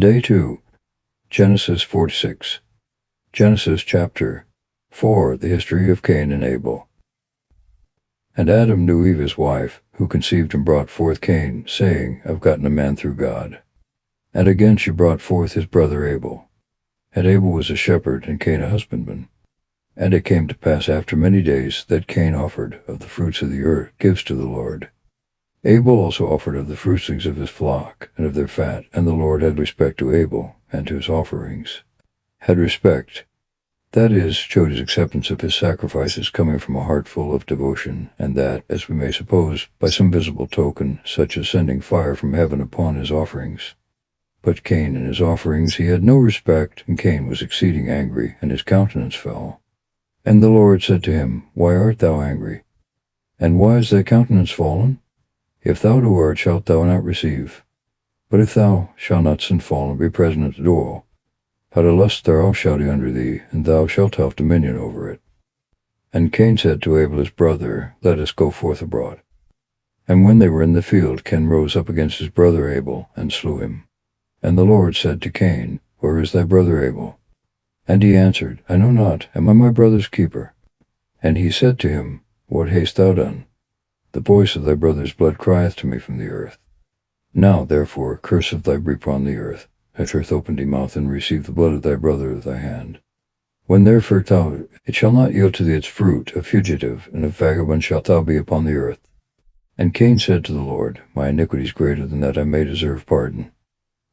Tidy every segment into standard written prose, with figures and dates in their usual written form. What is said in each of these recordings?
Day 2. Genesis 46. Genesis chapter 4. The history of Cain and Abel. And Adam knew Eve his wife, who conceived and brought forth Cain, saying, I've gotten a man through God. And again she brought forth his brother Abel. And Abel was a shepherd, and Cain a husbandman. And it came to pass after many days that Cain offered of the fruits of the earth gifts to the Lord. Abel also offered of the firstlings of his flock, and of their fat, and the Lord had respect to Abel, and to his offerings. Had respect, that is, showed his acceptance of his sacrifices coming from a heart full of devotion, and that, as we may suppose, by some visible token, such as sending fire from heaven upon his offerings. But Cain and his offerings he had no respect, and Cain was exceeding angry, and his countenance fell. And the Lord said to him, Why art thou angry? And why is thy countenance fallen? If thou do art, shalt thou not receive. But if thou shalt not sin fall and be present at the door, out of lust thereof shall be under thee, and thou shalt have dominion over it. And Cain said to Abel his brother, Let us go forth abroad. And when they were in the field, Cain rose up against his brother Abel, and slew him. And the Lord said to Cain, Where is thy brother Abel? And he answered, I know not, am I my brother's keeper? And he said to him, What hast thou done? The voice of thy brother's blood crieth to me from the earth. Now therefore curse of thy be upon the earth. Let earth open thy mouth, and receive the blood of thy brother of thy hand. When therefore it shall not yield to thee its fruit, a fugitive, and a vagabond shalt thou be upon the earth. And Cain said to the Lord, My iniquity is greater than that I may deserve pardon.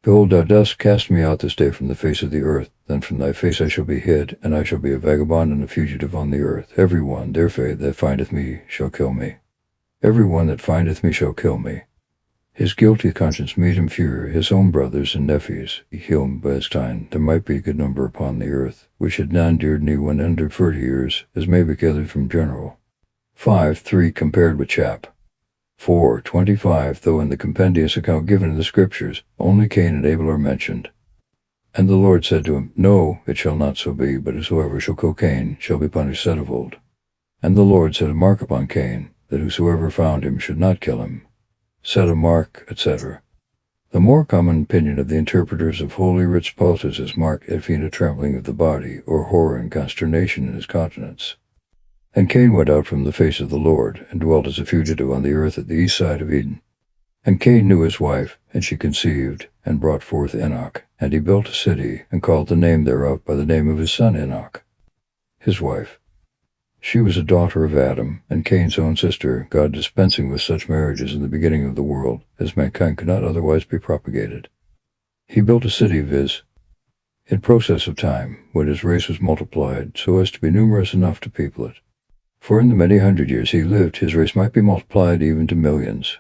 Behold, thou dost cast me out this day from the face of the earth, then from thy face I shall be hid, and I shall be a vagabond and a fugitive on the earth. Every one, therefore, that findeth me shall kill me. Every one that findeth me shall kill me. His guilty conscience made him fear his own brothers and nephews. He healed him by his time. There might be a good number upon the earth, which had not endured me when under 40 years, as may be gathered from general. 5:3 compared with chap. 4:25, though in the compendious account given in the Scriptures, only Cain and Abel are mentioned. And the Lord said to him, No, it shall not so be, but whosoever shall kill Cain shall be punished sevenfold. And the Lord set a mark upon Cain, that whosoever found him should not kill him. Set a mark, etc. The more common opinion of the interpreters of Holy Writ supposes as mark effing a trembling of the body, or horror and consternation in his countenance. And Cain went out from the face of the Lord, and dwelt as a fugitive on the earth at the east side of Eden. And Cain knew his wife, and she conceived, and brought forth Enoch. And he built a city, and called the name thereof by the name of his son Enoch. His wife. She was a daughter of Adam, and Cain's own sister, God dispensing with such marriages in the beginning of the world, as mankind could not otherwise be propagated. He built a city of his, in process of time, when his race was multiplied, so as to be numerous enough to people it. For in the many 100 years he lived, his race might be multiplied even to millions.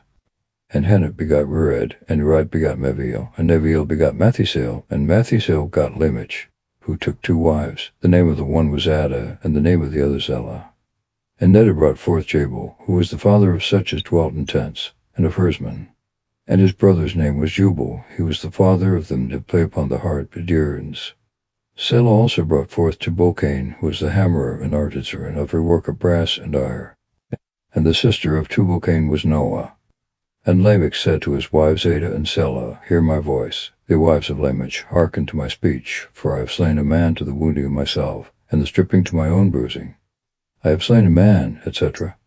And Henoch begot Rered, and Rered begot Meviel, and Meviel begot Methusael, and Methusael got Lamech, who took 2 wives. The name of the one was Ada, and the name of the other Zillah. And Neda brought forth Jabal, who was the father of such as dwelt in tents, and of herdsmen. And his brother's name was Jubal. He was the father of them that play upon the harp, Bedirans. Selah also brought forth Tubal-Cain, who was the hammerer and artificer, and of her work of brass and iron. And the sister of Tubal-Cain was Noah. And Lamech said to his wives Ada and Selah, Hear my voice. The wives of Lamech, hearken to my speech, for I have slain a man to the wounding of myself, and the stripping to my own bruising. I have slain a man, etc.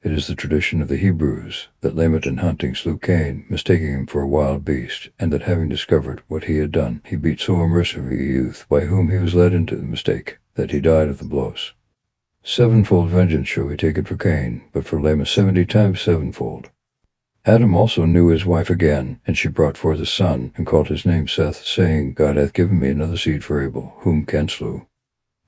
It is the tradition of the Hebrews, that Lamech in hunting slew Cain, mistaking him for a wild beast, and that having discovered what he had done, he beat so unmercifully a youth, by whom he was led into the mistake, that he died of the blows. 7-fold vengeance shall be taken for Cain, but for Lamech 70 times 7-fold. Adam also knew his wife again, and she brought forth a son, and called his name Seth, saying, God hath given me another seed for Abel, whom Cain slew.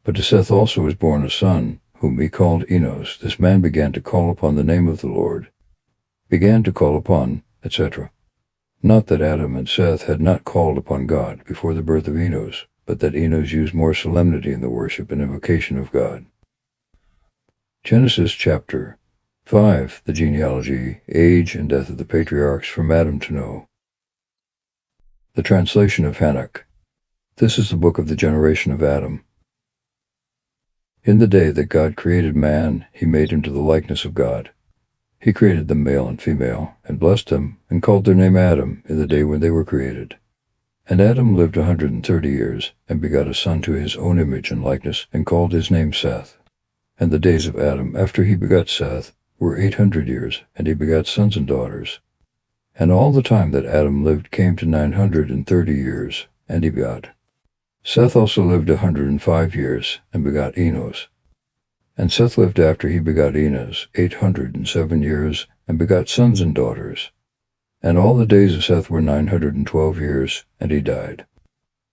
But to Seth also was born a son, whom he called Enos. This man began to call upon the name of the Lord. Began to call upon, etc. Not that Adam and Seth had not called upon God before the birth of Enos, but that Enos used more solemnity in the worship and invocation of God. Genesis chapter 5. The genealogy, age, and death of the patriarchs from Adam to Noah. The translation of Henoch. This is the book of the generation of Adam. In the day that God created man, he made him to the likeness of God. He created them male and female, and blessed them, and called their name Adam in the day when they were created. And Adam lived 130 years, and begot a son to his own image and likeness, and called his name Seth. And the days of Adam after he begot Seth were 800 years, and he begot sons and daughters. And all the time that Adam lived came to 930 years, and he begot. Seth also lived 105 years, and begot Enos. And Seth lived after he begot Enos 807 years, and begot sons and daughters. And all the days of Seth were 912 years, and he died.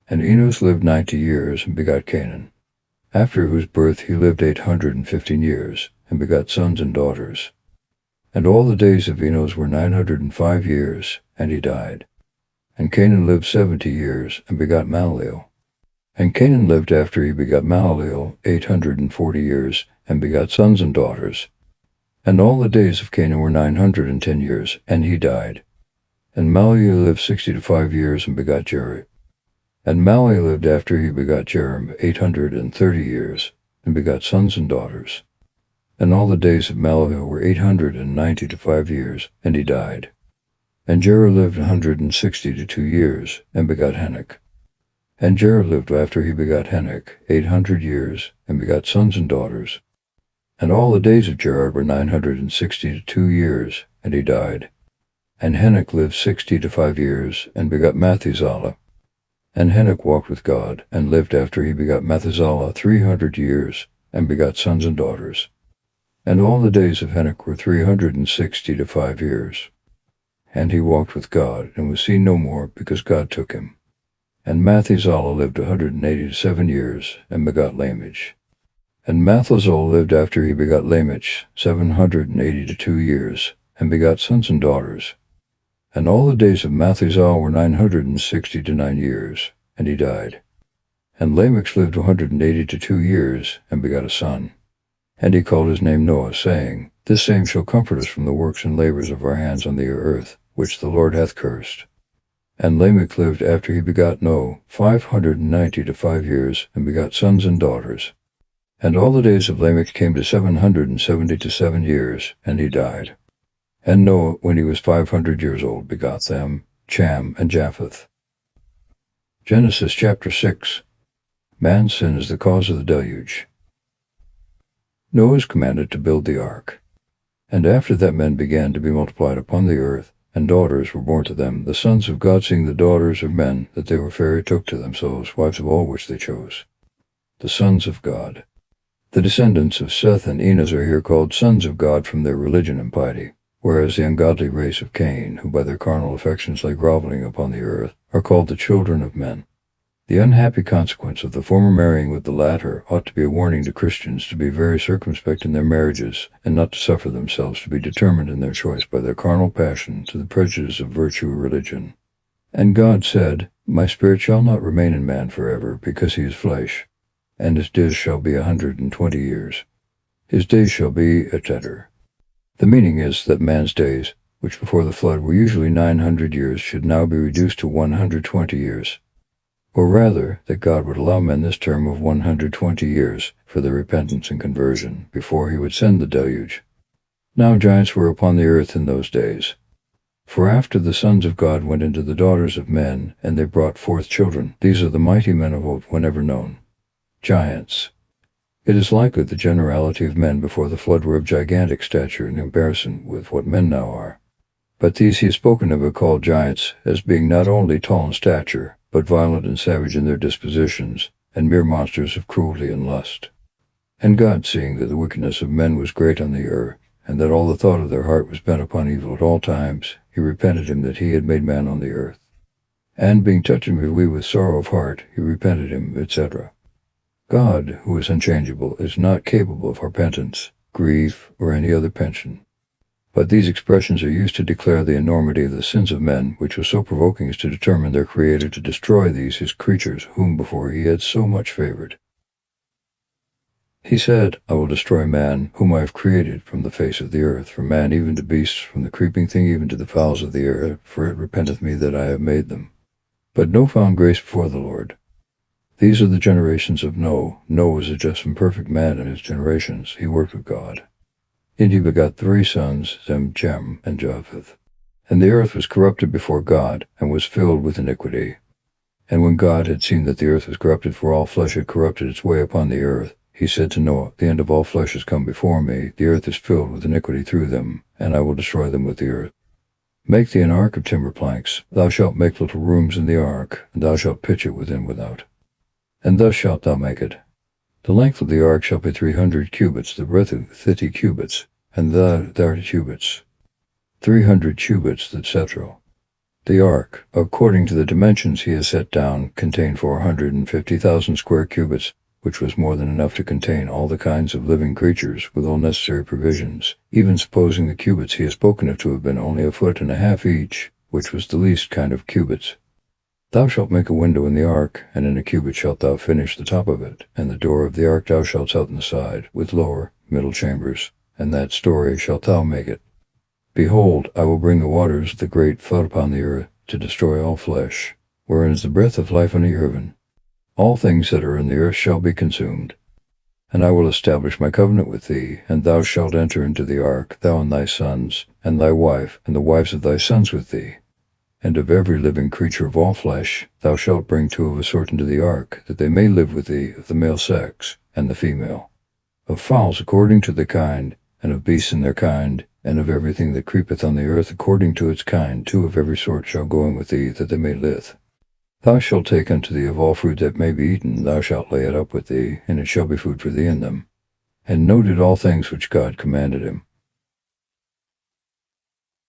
And Enos lived 90 years, and begot Canaan, after whose birth he lived 815 years, and begot sons and daughters. And all the days of Enos were 905 years, and he died. And Canaan lived 70 years, and begot Mahalalel. And Canaan lived after he begot Mahalalel 840 years, and begot sons and daughters. And all the days of Canaan were 910 years, and he died. And Mahalalel lived 65 years, and begot Jared. And Mahalalel lived after he begot Jerem 830 years, and begot sons and daughters. And all the days of Mahalalel were 895 years, and he died. And Jared lived 162 years, and begot Henoch. And Jared lived after he begot Henoch 800 years, and begot sons and daughters. And all the days of Jared were 962 years, and he died. And Henoch lived 65 years, and begot Methuselah. And Henoch walked with God, and lived after he begot Methuselah 300 years, and begot sons and daughters. And all the days of Henoch were 365 years. And he walked with God, and was seen no more, because God took him. And Methuselah lived 187 years, and begot Lamech. And Methuselah lived after he begot Lamech 782 years, and begot sons and daughters. And all the days of Methuselah were 969 years, and he died. And Lamech lived 182 years, and begot a son. And he called his name Noah, saying, This same shall comfort us from the works and labors of our hands on the earth, which the Lord hath cursed. And Lamech lived after he begot Noah 595 years, and begot sons and daughters. And all the days of Lamech came to 777 years, and he died. And Noah, when he was 500 years old, begot them, Cham and Japheth. Genesis chapter 6. Man's sin is the cause of the deluge. Noah is commanded to build the ark. And after that men began to be multiplied upon the earth, and daughters were born to them, the sons of God, seeing the daughters of men, that they were fair, took to themselves wives of all which they chose. The sons of God. The descendants of Seth and Enos are here called sons of God from their religion and piety, whereas the ungodly race of Cain, who by their carnal affections lay groveling upon the earth, are called the children of men. The unhappy consequence of the former marrying with the latter ought to be a warning to Christians to be very circumspect in their marriages, and not to suffer themselves to be determined in their choice by their carnal passion to the prejudice of virtue or religion. And God said, My spirit shall not remain in man forever, because he is flesh, and his days shall be 120 years. His days shall be a tether. The meaning is that man's days, which before the flood were usually 900 years, should now be reduced to 120 years. Or rather, that God would allow men this term of 120 years for their repentance and conversion before he would send the deluge. Now giants were upon the earth in those days. For after the sons of God went into the daughters of men, and they brought forth children, these are the mighty men of old whenever known. Giants. It is likely the generality of men before the flood were of gigantic stature in comparison with what men now are. But these he has spoken of are called giants, as being not only tall in stature, but violent and savage in their dispositions, and mere monsters of cruelty and lust. And God, seeing that the wickedness of men was great on the earth, and that all the thought of their heart was bent upon evil at all times, he repented him that he had made man on the earth. And being touched with sorrow of heart, he repented him, etc. God, who is unchangeable, is not capable of repentance, grief, or any other pension. But these expressions are used to declare the enormity of the sins of men, which was so provoking as to determine their Creator to destroy these his creatures, whom before he had so much favored. He said, I will destroy man, whom I have created from the face of the earth, from man even to beasts, from the creeping thing even to the fowls of the air, for it repenteth me that I have made them. But Noah found grace before the Lord. These are the generations of Noah. Noah was a just and perfect man in his generations. He worked with God. And he begot 3 sons, Sem, Chem, and Japheth. And the earth was corrupted before God, and was filled with iniquity. And when God had seen that the earth was corrupted, for all flesh had corrupted its way upon the earth, he said to Noah, the end of all flesh has come before me, the earth is filled with iniquity through them, and I will destroy them with the earth. Make thee an ark of timber planks. Thou shalt make little rooms in the ark, and thou shalt pitch it within without. And thus shalt thou make it. The length of the ark shall be 300 cubits, the breadth of 50 cubits, and the 30 cubits. 300 cubits, etc. The ark, according to the dimensions he has set down, contained 450,000 square cubits, which was more than enough to contain all the kinds of living creatures with all necessary provisions, even supposing the cubits he has spoken of to have been only 1.5 feet each, which was the least kind of cubits. Thou shalt make a window in the ark, and in a cubit shalt thou finish the top of it, and the door of the ark thou shalt set in the side, with lower, middle chambers, and that story shalt thou make it. Behold, I will bring the waters of the great flood upon the earth, to destroy all flesh, wherein is the breath of life under heaven. All things that are in the earth shall be consumed. And I will establish my covenant with thee, and thou shalt enter into the ark, thou and thy sons, and thy wife, and the wives of thy sons with thee. And of every living creature of all flesh, thou shalt bring 2 of a sort into the ark, that they may live with thee, of the male sex, and the female. Of fowls according to the kind, and of beasts in their kind, and of everything that creepeth on the earth according to its kind, 2 of every sort shall go in with thee, that they may live. Thou shalt take unto thee of all fruit that may be eaten, thou shalt lay it up with thee, and it shall be food for thee in them. And noted all things which God commanded him.